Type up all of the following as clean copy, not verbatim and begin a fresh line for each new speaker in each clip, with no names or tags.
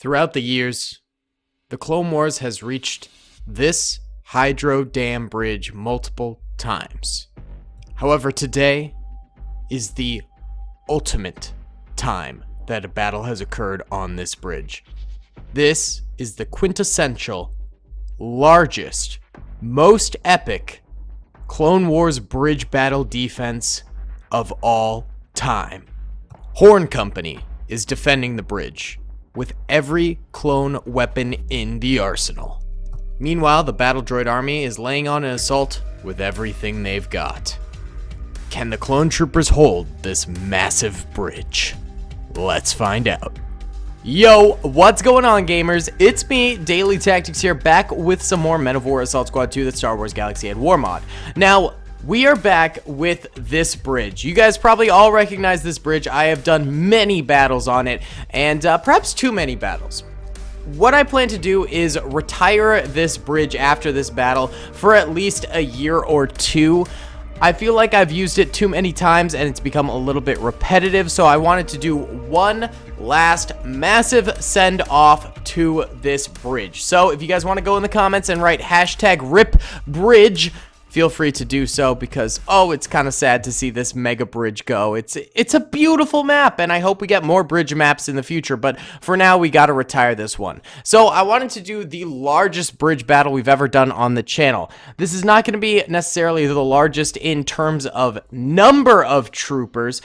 Throughout the years, the Clone Wars has reached this Hydro Dam Bridge multiple times. However, today is the ultimate time that a battle has occurred on this bridge. This is the quintessential, largest, most epic Clone Wars bridge battle defense of all time. Horn Company is defending the bridge with every clone weapon in the arsenal. Meanwhile, the battle droid army is laying on an assault with everything they've got. Can the clone troopers hold this massive bridge? Let's find out. Yo, what's going on, gamers? It's me, Daily Tactics here, back with some more Men of War Assault Squad 2, the Star Wars Galaxy at War mod. Now, we are back with this bridge. You guys probably all recognize this bridge. I have done many battles on it, and perhaps too many battles. What I plan to do is retire this bridge after this battle for at least a year or two. I feel like I've used it too many times and it's become a little bit repetitive, so I wanted to do one last massive send off to this bridge. So if you guys want to go in the comments and write hashtag #RipBridge, feel free to do so, because it's kind of sad to see this mega bridge go. It's a beautiful map, and I hope we get more bridge maps in the future, but for now we got to retire this one. So I wanted to do the largest bridge battle we've ever done on the channel. This is not going to be necessarily the largest in terms of number of troopers,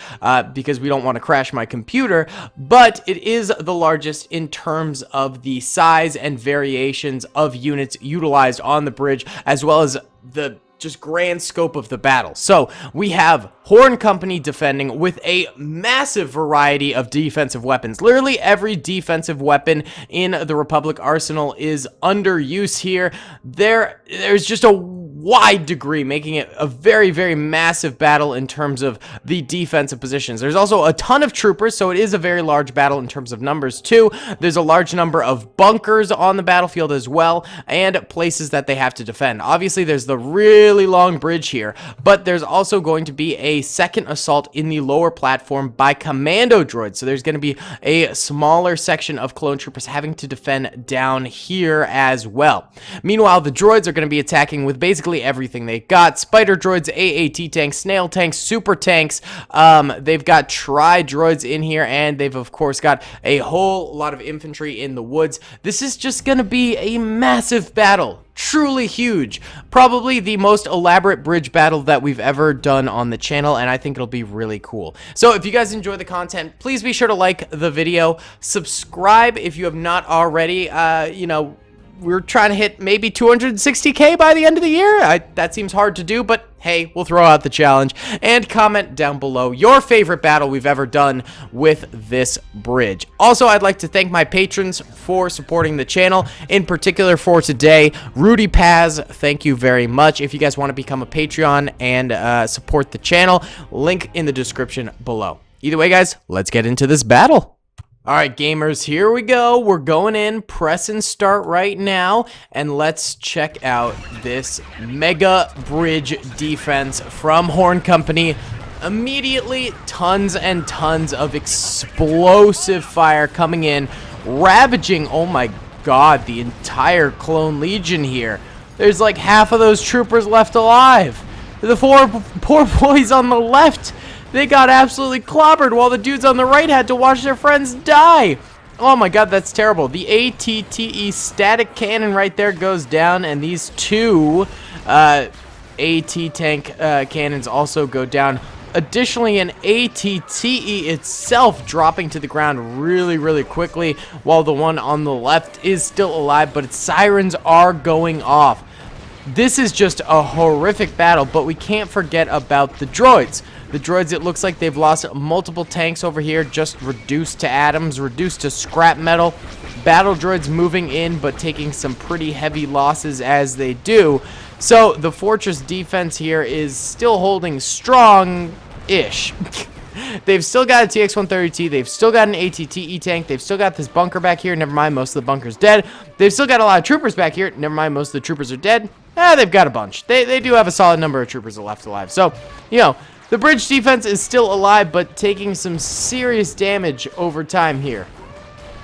because we don't want to crash my computer, but it is the largest in terms of the size and variations of units utilized on the bridge, as well as the just grand scope of the battle. So we have Horn Company defending with a massive variety of defensive weapons. Literally every defensive weapon in the Republic arsenal is under use here. There's just a wide degree, making it a very, very massive battle in terms of the defensive positions. There's also a ton of troopers, so it is a very large battle in terms of numbers too. There's a large number of bunkers on the battlefield as well, and places that they have to defend. Obviously, there's the really long bridge here, but there's also going to be a second assault in the lower platform by commando droids. So there's going to be a smaller section of clone troopers having to defend down here as well. Meanwhile, the droids are going to be attacking with basically everything they got. Spider droids, AAT tanks, snail tanks, super tanks. They've got tri-droids in here, and they've of course got a whole lot of infantry in the woods. This is just going to be a massive battle. Truly huge. Probably the most elaborate bridge battle that we've ever done on the channel, and I think it'll be really cool. So if you guys enjoy the content, please be sure to like the video, subscribe if you have not already. We're trying to hit maybe 260K by the end of the year. That seems hard to do, but hey, we'll throw out the challenge. And comment down below your favorite battle we've ever done with this bridge. Also, I'd like to thank my patrons for supporting the channel. In particular for today, Rudy Paz, thank you very much. If you guys want to become a Patreon and support the channel, link in the description below. Either way, guys, let's get into this battle. Alright, gamers, here we go. We're going in, press and start right now, and let's check out this mega bridge defense from Horn Company. Immediately, tons and tons of explosive fire coming in, ravaging, oh my god, the entire Clone Legion here. There's like half of those troopers left alive. The four poor boys on the left, they got absolutely clobbered, while the dudes on the right had to watch their friends die. Oh my god, that's terrible. The ATTE static cannon right there goes down, and these two AT tank cannons also go down. Additionally, an ATTE itself dropping to the ground really, really quickly, while the one on the left is still alive, but its sirens are going off. This is just a horrific battle, but we can't forget about the droids. The droids, it looks like they've lost multiple tanks over here, just reduced to atoms, reduced to scrap metal. Battle droids moving in, but taking some pretty heavy losses as they do. So the fortress defense here is still holding strong-ish. They've still got a TX-130T, they've still got an ATTE tank, they've still got this bunker back here, never mind, most of the bunker's dead. They've still got a lot of troopers back here, never mind, most of the troopers are dead. They've got a bunch. They do have a solid number of troopers left alive. So, the bridge defense is still alive, but taking some serious damage over time here.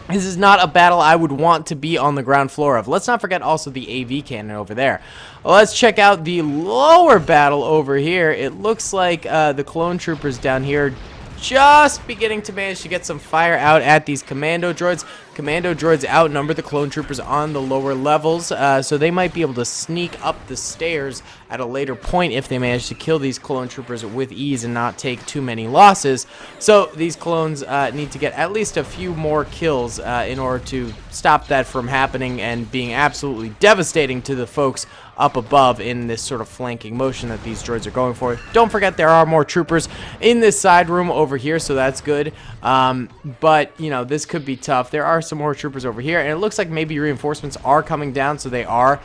This is not a battle I would want to be on the ground floor of. Let's not forget also the AV cannon over there. Let's check out the lower battle over here. It looks like the clone troopers down here just beginning to manage to get some fire out at these commando droids. Commando droids outnumber the clone troopers on the lower levels, so they might be able to sneak up the stairs at a later point if they manage to kill these clone troopers with ease and not take too many losses. So these clones need to get at least a few more kills in order to stop that from happening and being absolutely devastating to the folks up above in this sort of flanking motion that these droids are going for. Don't forget there are more troopers in this side room over here, so that's good. But, you know, this could be tough. There are some more troopers over here, and it looks like maybe reinforcements are coming down, so they are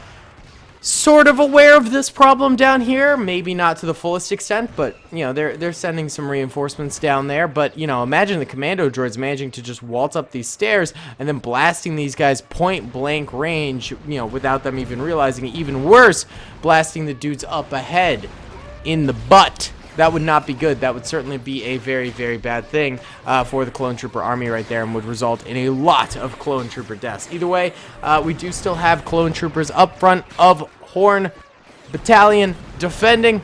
sort of aware of this problem down here. Maybe not to the fullest extent, but, you know, they're sending some reinforcements down there. But, you know, imagine the commando droids managing to just waltz up these stairs and then blasting these guys point blank range, you know, without them even realizing it. Even worse, blasting the dudes up ahead in the butt. That would not be good. That would certainly be a very, very bad thing for the clone trooper army right there, and would result in a lot of clone trooper deaths. Either way, we do still have clone troopers up front of Horn Battalion defending,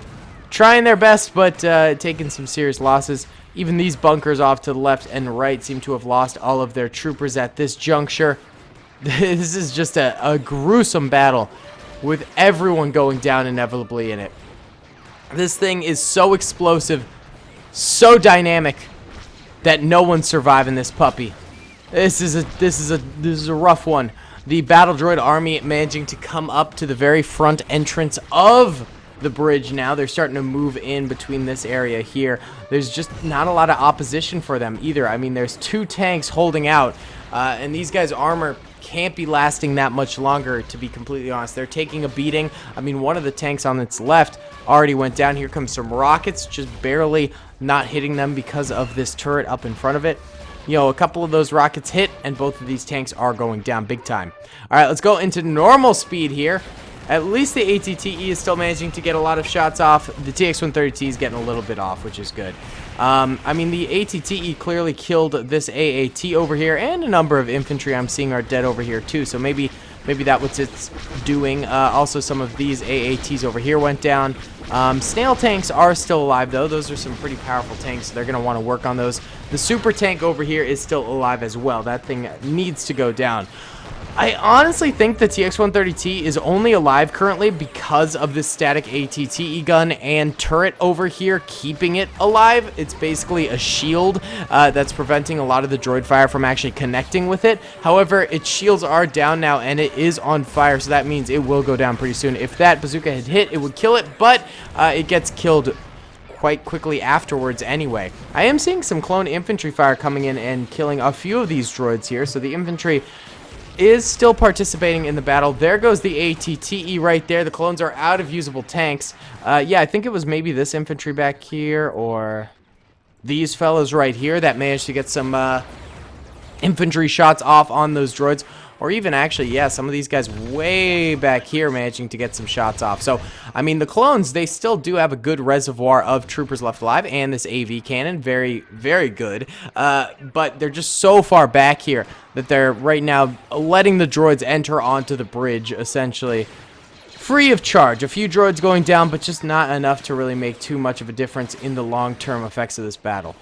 trying their best, but taking some serious losses. Even these bunkers off to the left and right seem to have lost all of their troopers at this juncture. This is just a gruesome battle with everyone going down inevitably in it. This thing is so explosive, so dynamic, that no one's surviving this puppy. This is a rough one. The battle droid army managing to come up to the very front entrance of the bridge now. They're starting to move in between this area here. There's just not a lot of opposition for them either. I mean, there's 2 tanks holding out, and these guys' armor can't be lasting that much longer, to be completely honest. They're taking a beating. I mean, one of the tanks on its left already went down. Here comes some rockets, just barely not hitting them because of this turret up in front of it. You know, a couple of those rockets hit, and both of these tanks are going down big time. All right, let's go into normal speed here. At least the ATTE is still managing to get a lot of shots off. The TX-130T is getting a little bit off, which is good. I mean, the ATTE clearly killed this AAT over here, and a number of infantry I'm seeing are dead over here too. So maybe that's what it's doing. Also, some of these AATs over here went down. Snail tanks are still alive, though. Those are some pretty powerful tanks, so they're going to want to work on those. The super tank over here is still alive as well. That thing needs to go down. I honestly think the TX-130T is only alive currently because of this static ATTE gun and turret over here keeping it alive. It's basically a shield that's preventing a lot of the droid fire from actually connecting with it. However, its shields are down now and it is on fire, so that means it will go down pretty soon. If that bazooka had hit, it would kill it, but it gets killed quite quickly afterwards anyway. I am seeing some clone infantry fire coming in and killing a few of these droids here, so the infantry is still participating in the battle. There goes the ATTE right there. The clones are out of usable tanks. Yeah, I think it was maybe this infantry back here or these fellows right here that managed to get some infantry shots off on those droids. Or even actually, yeah, some of these guys way back here managing to get some shots off. So, I mean, the clones, they still do have a good reservoir of troopers left alive. And this AV cannon, very, very good. But they're just so far back here that they're right now letting the droids enter onto the bridge, essentially free of charge. A few droids going down, but just not enough to really make too much of a difference in the long-term effects of this battle.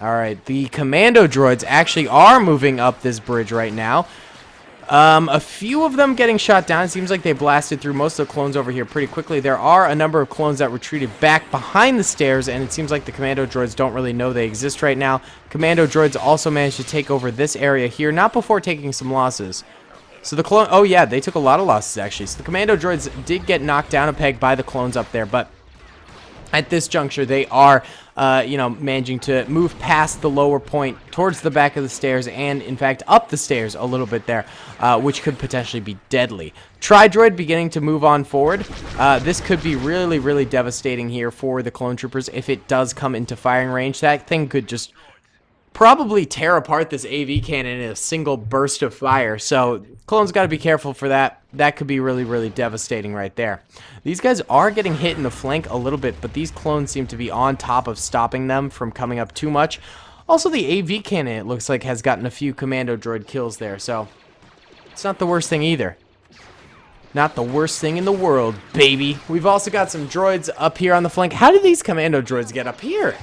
Alright, the commando droids actually are moving up this bridge right now. A few of them getting shot down. It seems like they blasted through most of the clones over here pretty quickly. There are a number of clones that retreated back behind the stairs, and it seems like the commando droids don't really know they exist right now. Commando droids also managed to take over this area here, not before taking some losses. So the clone... Oh, yeah, they took a lot of losses, actually. So the commando droids did get knocked down a peg by the clones up there, but at this juncture, they are, you know, managing to move past the lower point towards the back of the stairs and, in fact, up the stairs a little bit there, which could potentially be deadly. Tri-droid beginning to move on forward. This could be really, really devastating here for the clone troopers if it does come into firing range. That thing could just probably tear apart this AV cannon in a single burst of fire. So clones got to be careful for that. That could be really, really devastating right there. These guys are getting hit in the flank a little bit, but these clones seem to be on top of stopping them from coming up too much. Also, the AV cannon, it looks like, has gotten a few commando droid kills there, so it's not the worst thing either. Not the worst thing in the world, baby. We've also got some droids up here on the flank. How did these commando droids get up here?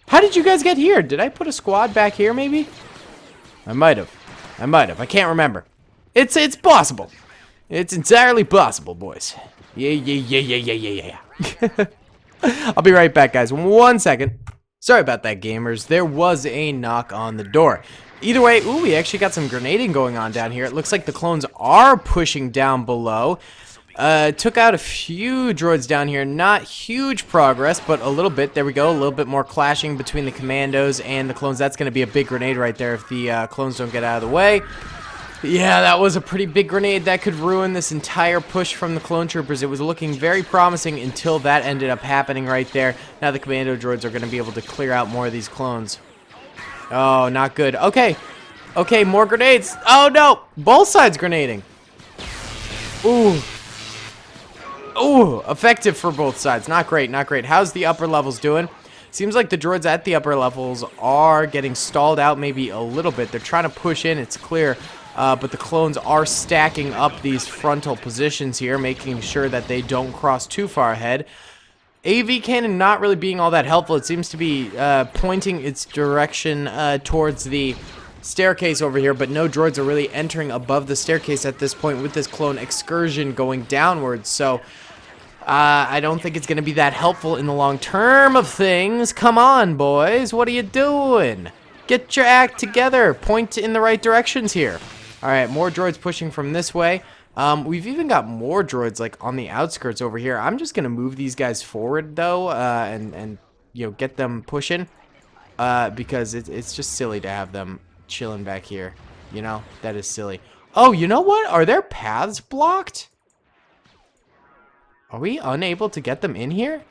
How did you guys get here? Did I put a squad back here, maybe? I might have. I can't remember. It's possible. It's entirely possible, boys. Yeah. I'll be right back, guys. 1 second. Sorry about that, gamers. There was a knock on the door. Either way, ooh, we actually got some grenading going on down here. It looks like the clones are pushing down below. Took out a few droids down here. Not huge progress, but a little bit. There we go. A little bit more clashing between the commandos and the clones. That's going to be a big grenade right there if the clones don't get out of the way. Yeah, that was a pretty big grenade. That could ruin this entire push from the clone troopers. It was looking very promising until that ended up happening right there. Now the commando droids are going to be able to clear out more of these clones. Oh, not good. Okay, more grenades. Oh, no. Both sides grenading. Ooh, effective for both sides. Not great. How's the upper levels doing? Seems like the droids at the upper levels are getting stalled out maybe a little bit. They're trying to push in, it's clear. But the clones are stacking up these frontal positions here, making sure that they don't cross too far ahead. AV cannon not really being all that helpful. It seems to be pointing its direction towards the staircase over here, but no droids are really entering above the staircase at this point with this clone excursion going downwards. So I don't think it's going to be that helpful in the long term of things. Come on, boys. What are you doing? Get your act together. Point in the right directions here. All right, more droids pushing from this way. We've even got more droids like on the outskirts over here. I'm just gonna move these guys forward though, and you know, get them pushing, because it's just silly to have them chilling back here. You know, that is silly. Oh, you know what? Are their paths blocked? Are we unable to get them in here?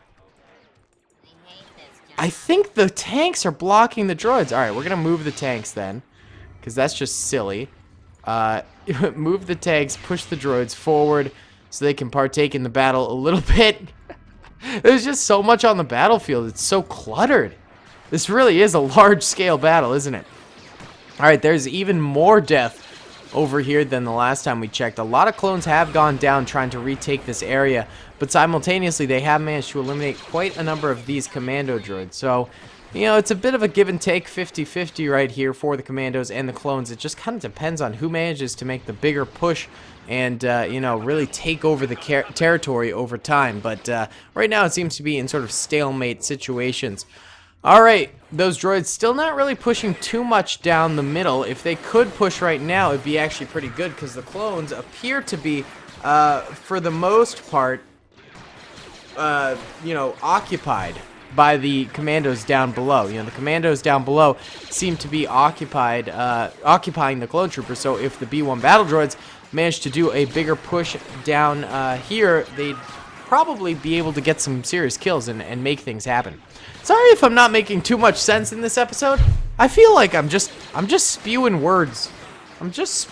I think the tanks are blocking the droids. All right, we're gonna move the tanks then, because that's just silly. Move the tanks, push the droids forward so they can partake in the battle a little bit. There's just so much on the battlefield. It's so cluttered. This really is a large-scale battle, isn't it? All right, there's even more death over here than the last time we checked. A lot of clones have gone down trying to retake this area, but simultaneously they have managed to eliminate quite a number of these commando droids. So, you know, it's a bit of a give and take, 50-50 right here for the commandos and the clones. It just kind of depends on who manages to make the bigger push and, you know, really take over the territory over time. But right now it seems to be in sort of stalemate situations. All right, those droids still not really pushing too much down the middle. If they could push right now, it'd be actually pretty good because the clones appear to be, for the most part, you know, occupied by the commandos down below. You know, the commandos down below seem to be occupying the clone troopers. So if the B-1 battle droids manage to do a bigger push down here, they'd probably be able to get some serious kills and make things happen. Sorry if I'm not making too much sense in this episode. I feel like I'm just spewing words. It's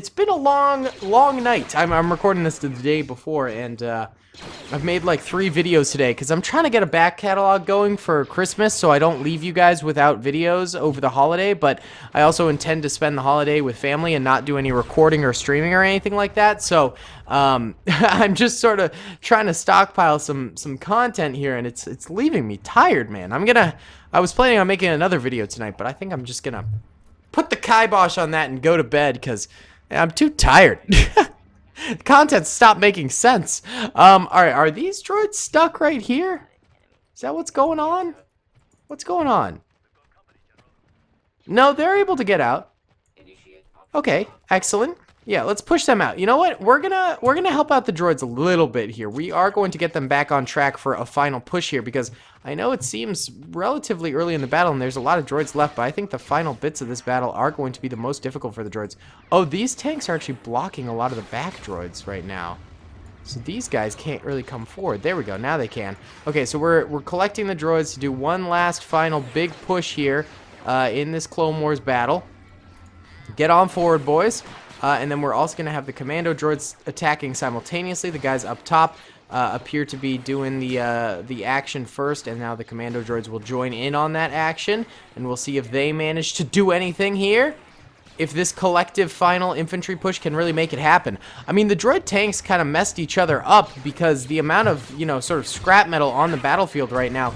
been a long night. I'm recording this the day before, and I've made like 3 videos today because I'm trying to get a back catalog going for Christmas so I don't leave you guys without videos over the holiday, but I also intend to spend the holiday with family and not do any recording or streaming or anything like that. So I'm just sort of trying to stockpile some content here, and it's leaving me tired, man. I was planning on making another video tonight, but I think I'm just gonna put the kibosh on that and go to bed because I'm too tired. Content stopped making sense. Alright, are these droids stuck right here? Is that what's going on? What's going on? No, they're able to get out. Okay, excellent. Yeah, let's push them out. You know what? We're gonna help out the droids a little bit here. We are going to get them back on track for a final push here because I know it seems relatively early in the battle and there's a lot of droids left, but I think the final bits of this battle are going to be the most difficult for the droids. Oh, these tanks are actually blocking a lot of the back droids right now. So these guys can't really come forward. There we go. Now they can. Okay, so we're collecting the droids to do one last final big push here in this Clone Wars battle. Get on forward, boys. And then we're also going to have the commando droids attacking simultaneously, the guys up top. appear to be doing the action first, and now the commando droids will join in on that action, and we'll see if they manage to do anything here. If this collective final infantry push can really make it happen. I mean, the droid tanks kind of messed each other up because the amount of, you know, sort of scrap metal on the battlefield right now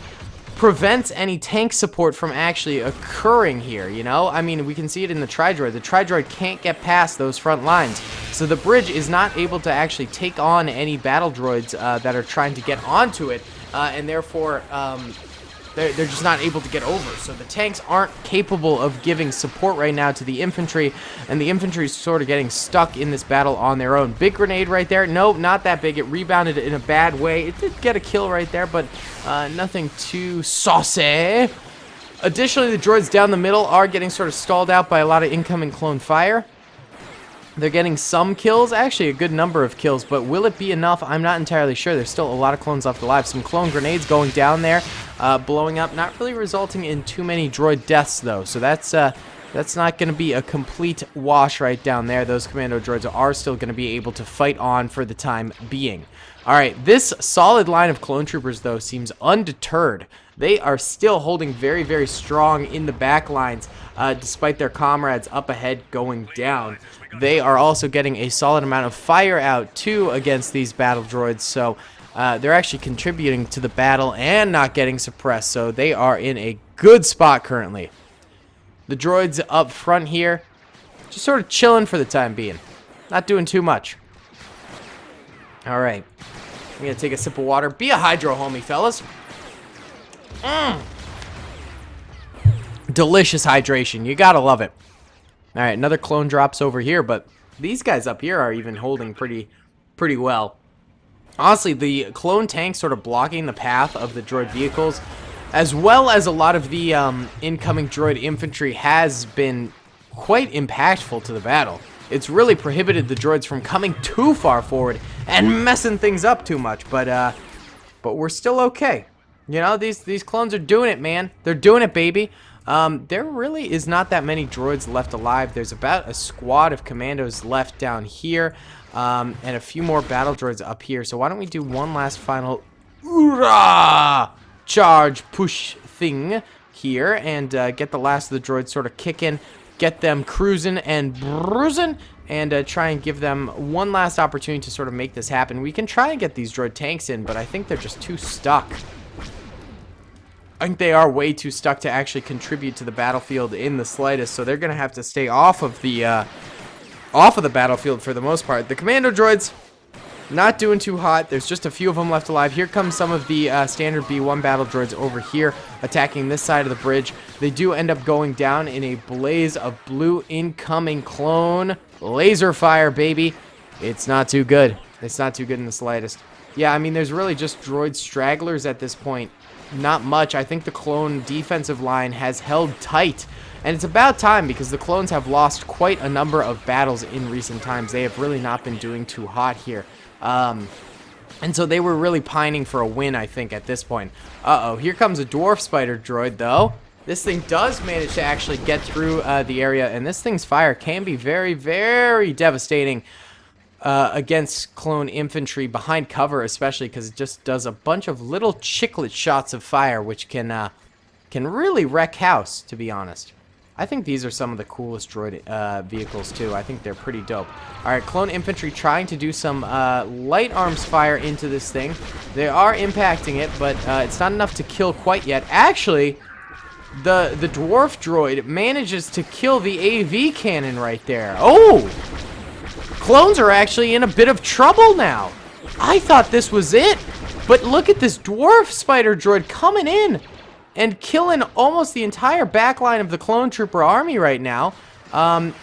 prevents any tank support from actually occurring here, you know? I mean, we can see it in the Tri-Droid. The Tri-Droid can't get past those front lines, so the bridge is not able to actually take on any battle droids that are trying to get onto it, and therefore, they're just not able to get over. So the tanks aren't capable of giving support right now to the infantry, and the infantry is sort of getting stuck in this battle on their own. Big grenade right there. No, not that big. It rebounded in a bad way. It did get a kill right there, but nothing too saucy. Additionally, the droids down the middle are getting sort of stalled out by a lot of incoming clone fire. They're getting some kills, actually a good number of kills, but will it be enough? I'm not entirely sure. There's still a lot of clones left alive. Some clone grenades going down there, blowing up, not really resulting in too many droid deaths, though. So that's not going to be a complete wash right down there. Those commando droids are still going to be able to fight on for the time being. All right, this solid line of clone troopers, though, seems undeterred. They are still holding very, very strong in the back lines, despite their comrades up ahead going down. They are also getting a solid amount of fire out, too, against these battle droids, so they're actually contributing to the battle and not getting suppressed, so they are in a good spot currently. The droids up front here, just sort of chilling for the time being. Not doing too much. All right. I'm going to take a sip of water. Be a hydro homie, fellas. Delicious hydration. You gotta love it. All right, another clone drops over here, but these guys up here are even holding pretty well. Honestly, the clone tanks sort of blocking the path of the droid vehicles, as well as a lot of the incoming droid infantry, has been quite impactful to the battle. It's really prohibited the droids from coming too far forward and messing things up too much, but we're still okay. You know, these clones are doing it, man. They're doing it, baby. There really is not that many droids left alive. There's about a squad of commandos left down here, and a few more battle droids up here. So why don't we do one last final hoorah charge push thing here, and get the last of the droids sort of kicking, get them cruising and bruising, and try and give them one last opportunity to sort of make this happen. We can try and get these droid tanks in, but I think they're just too stuck. I think they are way too stuck to actually contribute to the battlefield in the slightest, so they're going to have to stay off of the battlefield for the most part. The commando droids, not doing too hot. There's just a few of them left alive. Here comes some of the standard B1 battle droids over here, attacking this side of the bridge. They do end up going down in a blaze of blue incoming clone laser fire, baby. It's not too good. It's not too good in the slightest. Yeah, I mean, there's really just droid stragglers at this point. Not much. I think the clone defensive line has held tight, and it's about time because the clones have lost quite a number of battles in recent times. They have really not been doing too hot here, and so they were really pining for a win, I think, at this point. Here comes a dwarf spider droid, though. This thing does manage to actually get through the area, and this thing's fire can be very, very devastating against clone infantry behind cover, especially because it just does a bunch of little chiclet shots of fire, which can really wreck house, to be honest. I think these are some of the coolest droid vehicles too. I think they're pretty dope. All right, clone infantry trying to do some light arms fire into this thing. They are impacting it, but it's not enough to kill quite yet. Actually, the dwarf droid manages to kill the AV cannon right there. Oh! Clones are actually in a bit of trouble now. I thought this was it, but look at this dwarf spider droid coming in and killing almost the entire back line of the clone trooper army right now.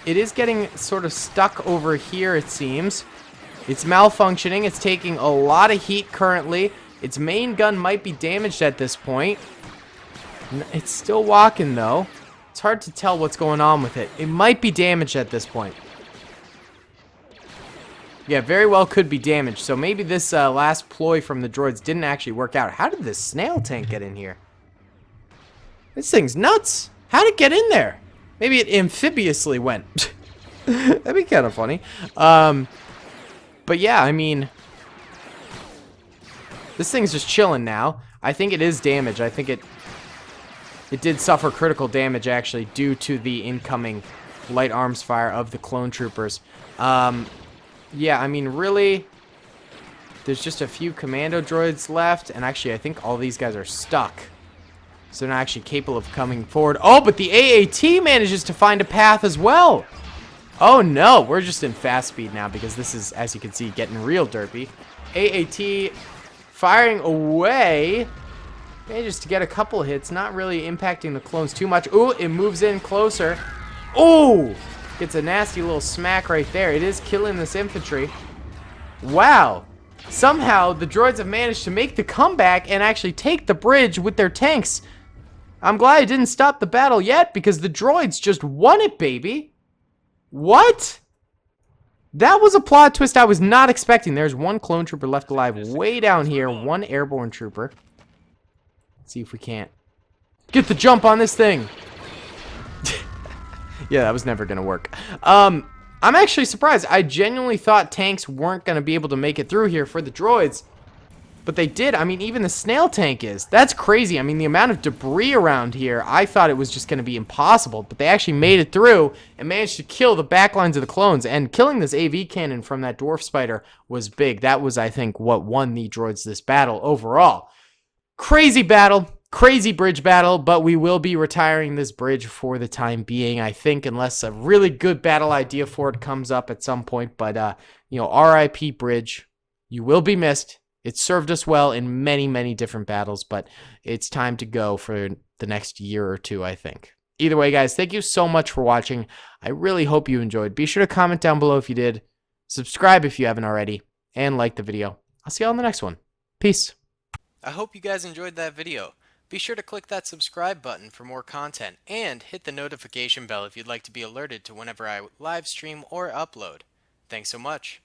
It is getting sort of stuck over here, it seems. It's malfunctioning. It's taking a lot of heat currently. Its main gun might be damaged at this point. It's still walking, though. It's hard to tell what's going on with it. It might be damaged at this point. Yeah, very well could be damaged. So maybe this last ploy from the droids didn't actually work out. How did this snail tank get in here? This thing's nuts. How did it get in there? Maybe it amphibiously went. That'd be kind of funny. But yeah, I mean, This thing's just chilling now. I think it is damaged. I think it did suffer critical damage, actually, due to the incoming light arms fire of the clone troopers. Yeah, I mean, really, there's just a few commando droids left, and actually, I think all these guys are stuck. So they're not actually capable of coming forward. Oh, but the AAT manages to find a path as well. Oh, no, we're just in fast speed now because this is, as you can see, getting real derpy. AAT firing away. Manages to get a couple hits, not really impacting the clones too much. Ooh, it moves in closer. Ooh, gets a nasty little smack right there. It is killing this infantry. Wow. Somehow, the droids have managed to make the comeback and actually take the bridge with their tanks. I'm glad it didn't stop the battle yet because the droids just won it, baby. What? That was a plot twist I was not expecting. There's one clone trooper left alive way down here. One airborne trooper. Let's see if we can't get the jump on this thing. Yeah, that was never gonna work. I'm actually surprised. I genuinely thought tanks weren't gonna be able to make it through here for the droids, but they did. I mean, even the snail tank is. That's crazy. I mean, the amount of debris around here, I thought it was just gonna be impossible, but they actually made it through and managed to kill the backlines of the clones. And killing this AV cannon from that dwarf spider was big. That was, I think, what won the droids this battle overall. Crazy battle, crazy bridge battle, but we will be retiring this bridge for the time being, I think, unless a really good battle idea for it comes up at some point. But, you know, RIP bridge, you will be missed. It served us well in many, many different battles, but it's time to go for the next year or two, I think. Either way, guys, thank you so much for watching. I really hope you enjoyed. Be sure to comment down below if you did. Subscribe if you haven't already, and like the video. I'll see you all in the next one. Peace.
I hope you guys enjoyed that video. Be sure to click that subscribe button for more content and hit the notification bell if you'd like to be alerted to whenever I live stream or upload. Thanks so much.